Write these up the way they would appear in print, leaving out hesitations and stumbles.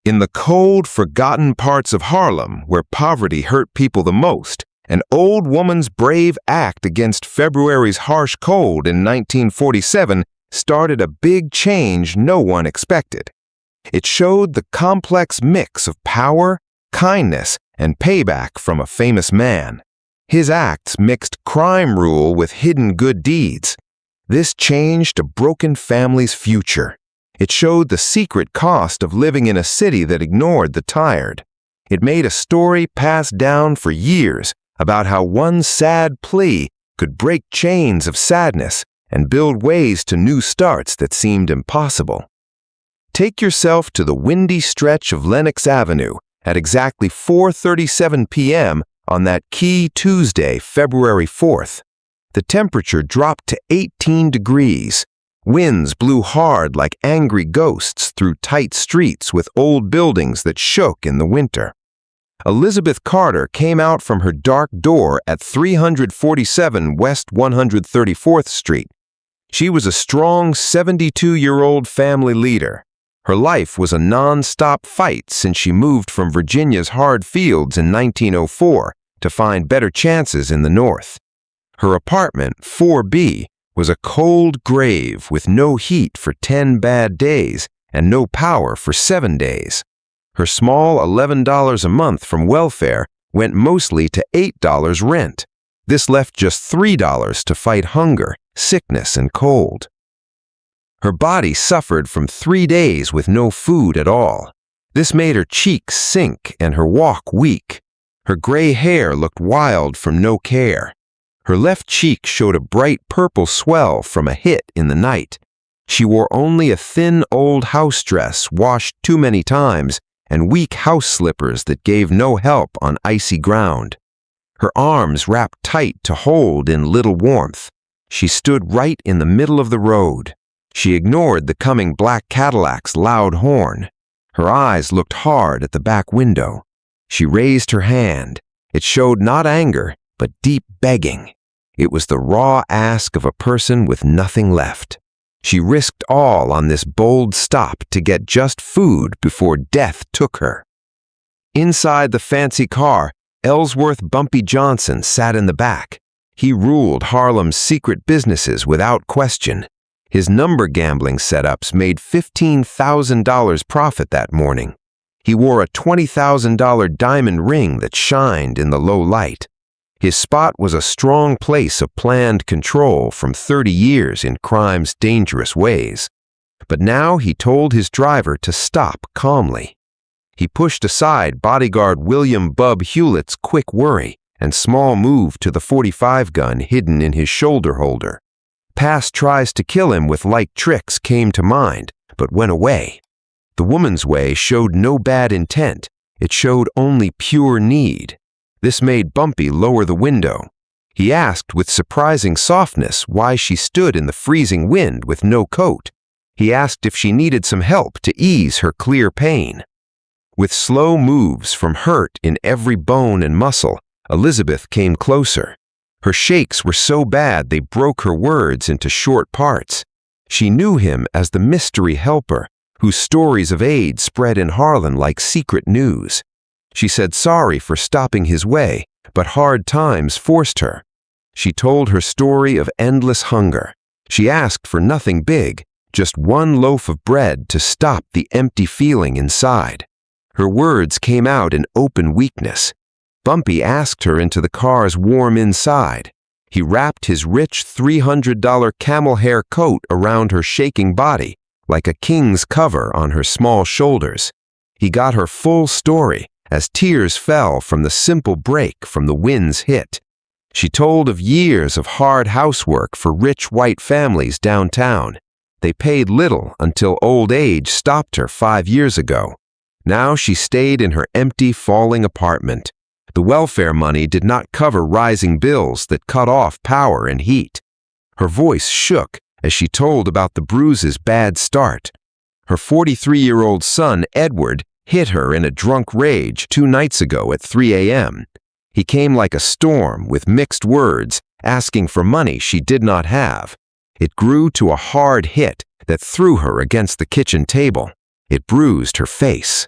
In the cold, forgotten parts of Harlem, where poverty hurt people the most, an old woman's brave act against February's harsh cold in 1947 started a big change no one expected. It showed the complex mix of power, kindness, and payback from a famous man. His acts mixed crime rule with hidden good deeds. This changed a broken family's future. It showed the secret cost of living in a city that ignored the tired. It made a story passed down for years about how one sad plea could break chains of sadness and build ways to new starts that seemed impossible. Take yourself to the windy stretch of Lenox Avenue at exactly 4:37 p.m. on that key Tuesday, February 4th. The temperature dropped to 18 degrees. Winds blew hard like angry ghosts through tight streets with old buildings that shook in the winter. Elizabeth Carter came out from her dark door at 347 West 134th Street. She was a strong 72-year-old family leader. Her life was a non-stop fight since she moved from Virginia's hard fields in 1904 to find better chances in the North. Her apartment, 4B, was a cold grave with no heat for 10 bad days and no power for 7 days. Her small $11 a month from welfare went mostly to $8 rent. This left just $3 to fight hunger, sickness, and cold. Her body suffered from 3 days with no food at all. This made her cheeks sink and her walk weak. Her gray hair looked wild from no care. Her left cheek showed a bright purple swell from a hit in the night. She wore only a thin old house dress washed too many times and weak house slippers that gave no help on icy ground. Her arms wrapped tight to hold in little warmth. She stood right in the middle of the road. She ignored the coming black Cadillac's loud horn. Her eyes looked hard at the back window. She raised her hand. It showed not anger, but deep begging. It was the raw ask of a person with nothing left. She risked all on this bold stop to get just food before death took her. Inside the fancy car, Ellsworth Bumpy Johnson sat in the back. He ruled Harlem's secret businesses without question. His number gambling setups made $15,000 profit that morning. He wore a $20,000 diamond ring that shined in the low light. His spot was a strong place of planned control from 30 years in crime's dangerous ways. But now he told his driver to stop calmly. He pushed aside bodyguard William "Bub" Hewlett's quick worry and small move to the .45 gun hidden in his shoulder holder. Past tries to kill him with like tricks came to mind, but went away. The woman's way showed no bad intent. It showed only pure need. This made Bumpy lower the window. He asked with surprising softness why she stood in the freezing wind with no coat. He asked if she needed some help to ease her clear pain. With slow moves from hurt in every bone and muscle, Elizabeth came closer. Her shakes were so bad they broke her words into short parts. She knew him as the mystery helper, whose stories of aid spread in Harlem like secret news. She said sorry for stopping his way, but hard times forced her. She told her story of endless hunger. She asked for nothing big, just one loaf of bread to stop the empty feeling inside. Her words came out in open weakness. Bumpy asked her into the car's warm inside. He wrapped his rich $300 camel hair coat around her shaking body, like a king's cover on her small shoulders. He got her full story, as tears fell from the simple break from the wind's hit. She told of years of hard housework for rich white families downtown. They paid little until old age stopped her 5 years ago. Now she stayed in her empty, falling apartment. The welfare money did not cover rising bills that cut off power and heat. Her voice shook as she told about the bruise's bad start. Her 43-year-old son, Edward, hit her in a drunk rage 2 nights ago at 3 a.m. He came like a storm with mixed words, asking for money she did not have. It grew to a hard hit that threw her against the kitchen table. It bruised her face.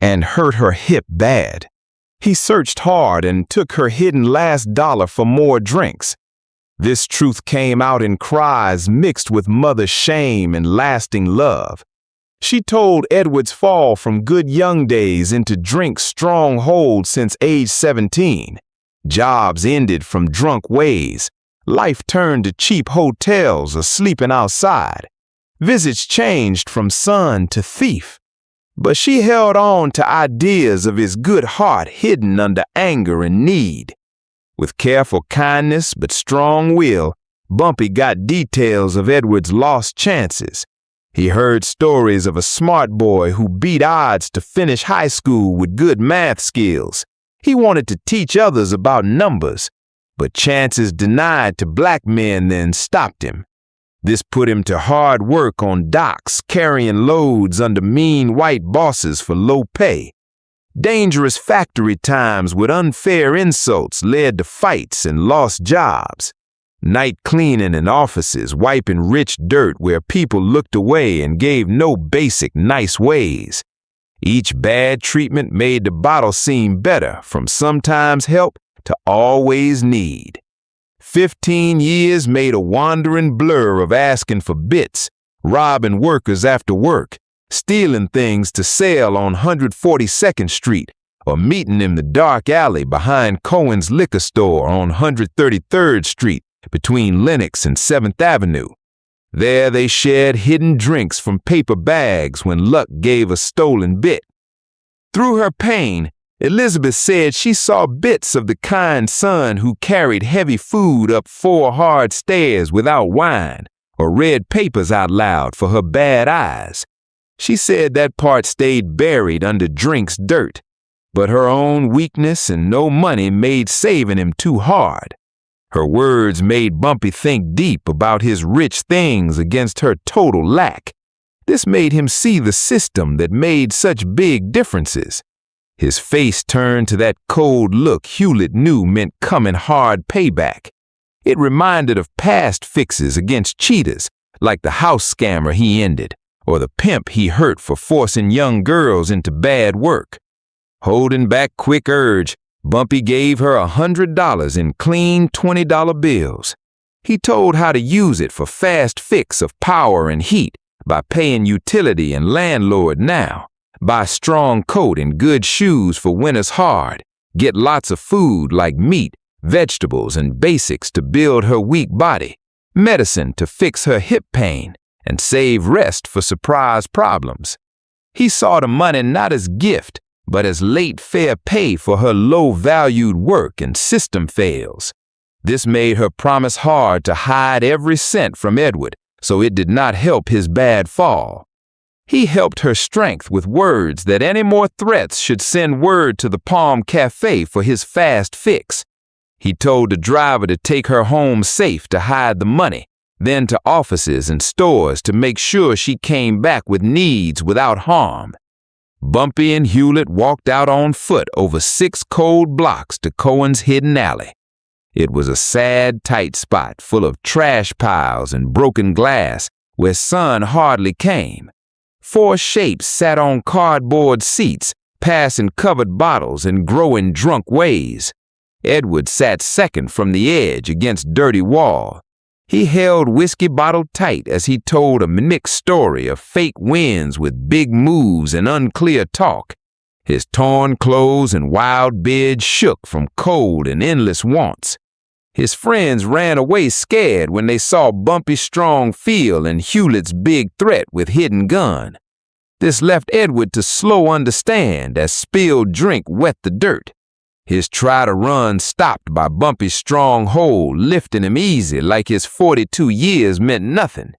and hurt her hip bad. He searched hard and took her hidden last dollar for more drinks. This truth came out in cries mixed with mother's shame and lasting love. She told Edward's fall from good young days into drink's stronghold since age 17. Jobs ended from drunk ways. Life turned to cheap hotels or sleeping outside. Visits changed from son to thief. But she held on to ideas of his good heart hidden under anger and need. With careful kindness but strong will, Bumpy got details of Edward's lost chances. He heard stories of a smart boy who beat odds to finish high school with good math skills. He wanted to teach others about numbers, but chances denied to black men then stopped him. This put him to hard work on docks, carrying loads under mean white bosses for low pay. Dangerous factory times with unfair insults led to fights and lost jobs. Night cleaning in offices, wiping rich dirt where people looked away and gave no basic nice ways. Each bad treatment made the bottle seem better, from sometimes help to always need. 15 years made a wandering blur of asking for bits, robbing workers after work, stealing things to sell on 142nd Street, or meeting in the dark alley behind Cohen's liquor store on 133rd Street between Lenox and 7th Avenue. There they shared hidden drinks from paper bags when luck gave a stolen bit. Through her pain, Elizabeth said she saw bits of the kind son who carried heavy food up 4 hard stairs without wine, or read papers out loud for her bad eyes. She said that part stayed buried under drink's dirt, but her own weakness and no money made saving him too hard. Her words made Bumpy think deep about his rich things against her total lack. This made him see the system that made such big differences. His face turned to that cold look Hewlett knew meant coming hard payback. It reminded of past fixes against cheaters, like the house scammer he ended, or the pimp he hurt for forcing young girls into bad work. Holding back quick urge, Bumpy gave her $100 in clean $20 bills. He told how to use it for fast fix of power and heat by paying utility and landlord now. Buy strong coat and good shoes for winter's hard. Get lots of food like meat, vegetables, and basics to build her weak body. Medicine to fix her hip pain, and save rest for surprise problems. He saw the money not as gift, but as late fair pay for her low-valued work and system fails. This made her promise hard to hide every cent from Edward, so it did not help his bad fall. He helped her strength with words that any more threats should send word to the Palm Cafe for his fast fix. He told the driver to take her home safe to hide the money, then to offices and stores to make sure she came back with needs without harm. Bumpy and Hewlett walked out on foot over 6 cold blocks to Cohen's hidden alley. It was a sad, tight spot full of trash piles and broken glass where sun hardly came. 4 shapes sat on cardboard seats, passing covered bottles and growing drunk ways. Edward sat second from the edge against dirty wall. He held whiskey bottle tight as he told a mixed story of fake wins with big moves and unclear talk. His torn clothes and wild beard shook from cold and endless wants. His friends ran away scared when they saw Bumpy's strong feel and Hewlett's big threat with hidden gun. This left Edward to slow understand as spilled drink wet the dirt. His try to run stopped by Bumpy's strong hold, lifting him easy like his 42 years meant nothing.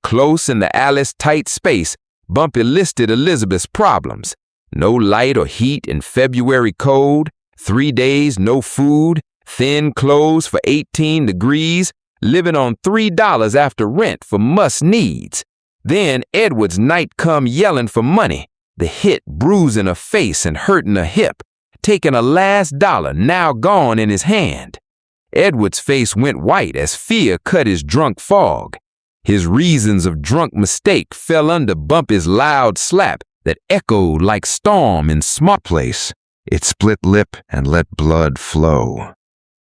Close in the alley's tight space, Bumpy listed Elizabeth's problems. No light or heat in February cold, 3 days no food, thin clothes for 18 degrees, living on $3 after rent for must needs. Then Edward's night come yelling for money, the hit bruising her face and hurting her hip, taking a last dollar now gone in his hand. Edward's face went white as fear cut his drunk fog. His reasons of drunk mistake fell under Bumpy's loud slap that echoed like storm in smart place. It split lip and let blood flow.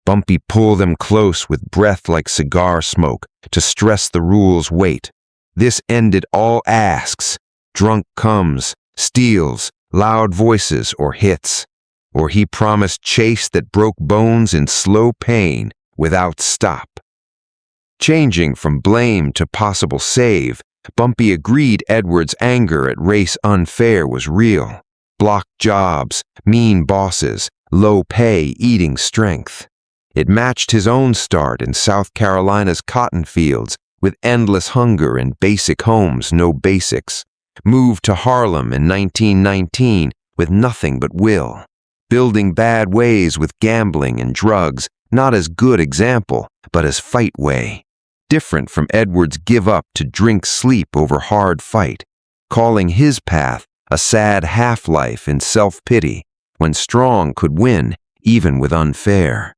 Bumpy pulled them close with breath like cigar smoke to stress the rule's weight. This ended all asks. Drunk comes, steals, loud voices or hits. Or he promised chase that broke bones in slow pain without stop. Changing from blame to possible save, Bumpy agreed Edward's anger at race unfair was real. Blocked jobs, mean bosses, low pay eating strength. It matched his own start in South Carolina's cotton fields with endless hunger and basic homes, no basics. Moved to Harlem in 1919 with nothing but will. Building bad ways with gambling and drugs, not as good example, but as fight way. Different from Edward's give up to drink sleep over hard fight. Calling his path a sad half-life in self-pity, when strong could win even with unfair.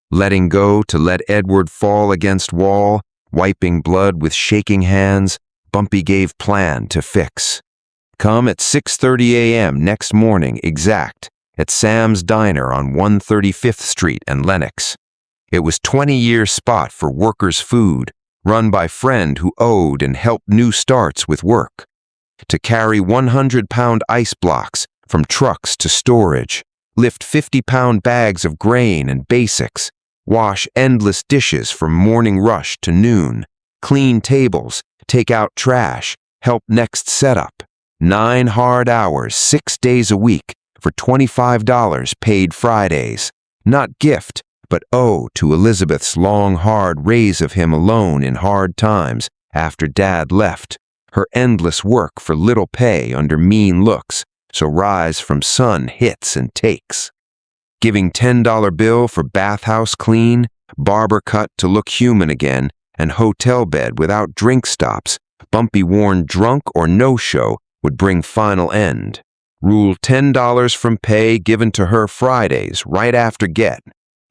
Letting go to let Edward fall against wall, wiping blood with shaking hands, Bumpy gave plan to fix. Come at 6:30 a.m. next morning exact, at Sam's Diner on 135th Street and Lenox. It was 20-year spot for workers' food, run by friend who owed and helped new starts with work. To carry 100-pound ice blocks from trucks to storage, lift 50-pound bags of grain and basics, wash endless dishes from morning rush to noon, clean tables, take out trash, help next setup. 9 hard hours, 6 days a week for $25 paid Fridays. Not gift, but owe to Elizabeth's long hard raise of him alone in hard times after Dad left. Her endless work for little pay under mean looks, so rise from son hits and takes. Giving $10 bill for bathhouse clean, barber cut to look human again, and hotel bed without drink stops, Bumpy warned drunk or no-show would bring final end. Rule $10 from pay given to her Fridays right after get.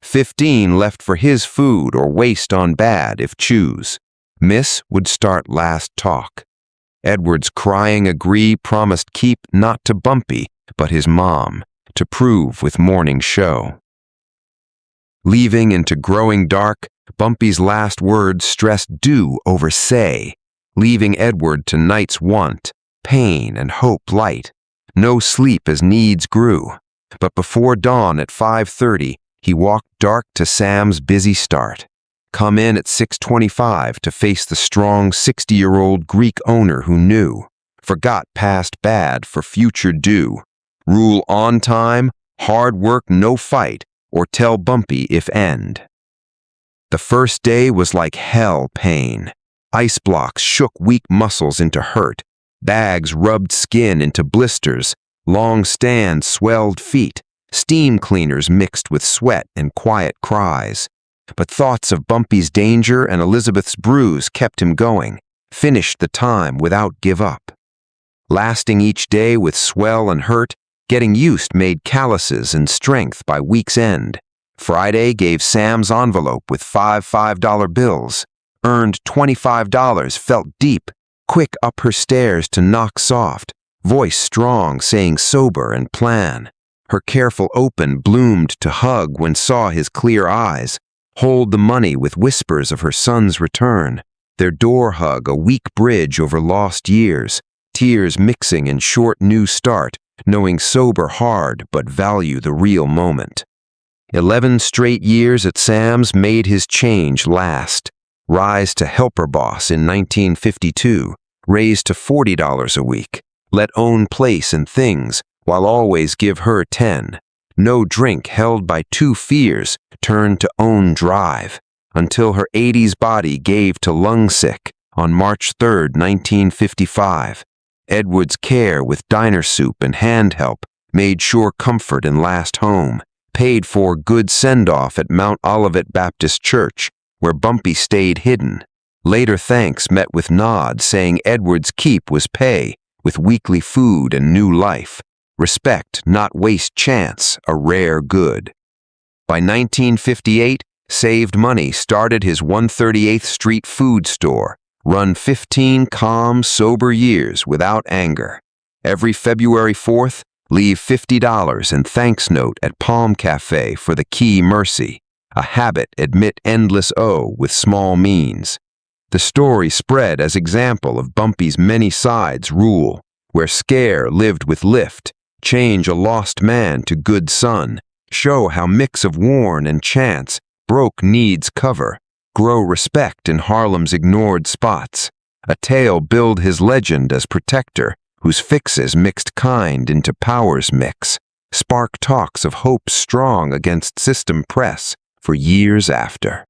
15 left for his food or waste on bad if choose. Miss would start last talk. Edward's crying agree promised keep not to Bumpy, but his mom, to prove with morning show. Leaving into growing dark, Bumpy's last words stressed do over say, leaving Edward to night's want, pain and hope light. No sleep as needs grew, but before dawn at 5:30, he walked dark to Sam's busy start. Come in at 6:25 to face the strong 60-year-old Greek owner who knew, forgot past bad for future due. Rule on time, hard work no fight, or tell Bumpy if end. The first day was like hell pain. Ice blocks shook weak muscles into hurt. Bags rubbed skin into blisters. Long stands swelled feet. Steam cleaners mixed with sweat and quiet cries. But thoughts of Bumpy's danger and Elizabeth's bruise kept him going, finished the time without give up. Lasting each day with swell and hurt, getting used made calluses and strength by week's end. Friday gave Sam's envelope with $5 bills. Earned $25, felt deep, quick up her stairs to knock soft, voice strong saying sober and plan. Her careful open bloomed to hug when saw his clear eyes, hold the money with whispers of her son's return. Their door hug a weak bridge over lost years, tears mixing in short new start, knowing sober hard but value the real moment. 11 straight years at Sam's made his change last. Rise to helper boss in 1952, raised to $40 a week. Let own place and things, while always give her 10. No drink held by 2 fears, turned to own drive, until her 80s body gave to lung sick on March 3, 1955. Edward's care with diner soup and hand help made sure comfort and last home, paid for good send-off at Mount Olivet Baptist Church, where Bumpy stayed hidden. Later thanks met with nod saying Edward's keep was pay, with weekly food and new life. Respect, not waste chance, a rare good. By 1958, saved money started his 138th Street food store, run 15 calm, sober years without anger. Every February 4th, leave $50 and thanks note at Palm Cafe for the key mercy, a habit admit endless O with small means. The story spread as example of Bumpy's many sides rule, where scare lived with lift, change a lost man to good son, show how mix of warn and chance broke needs cover, grow respect in Harlem's ignored spots. A tale build his legend as protector, whose fixes mixed kind into power's mix, spark talks of hope strong against system press for years after.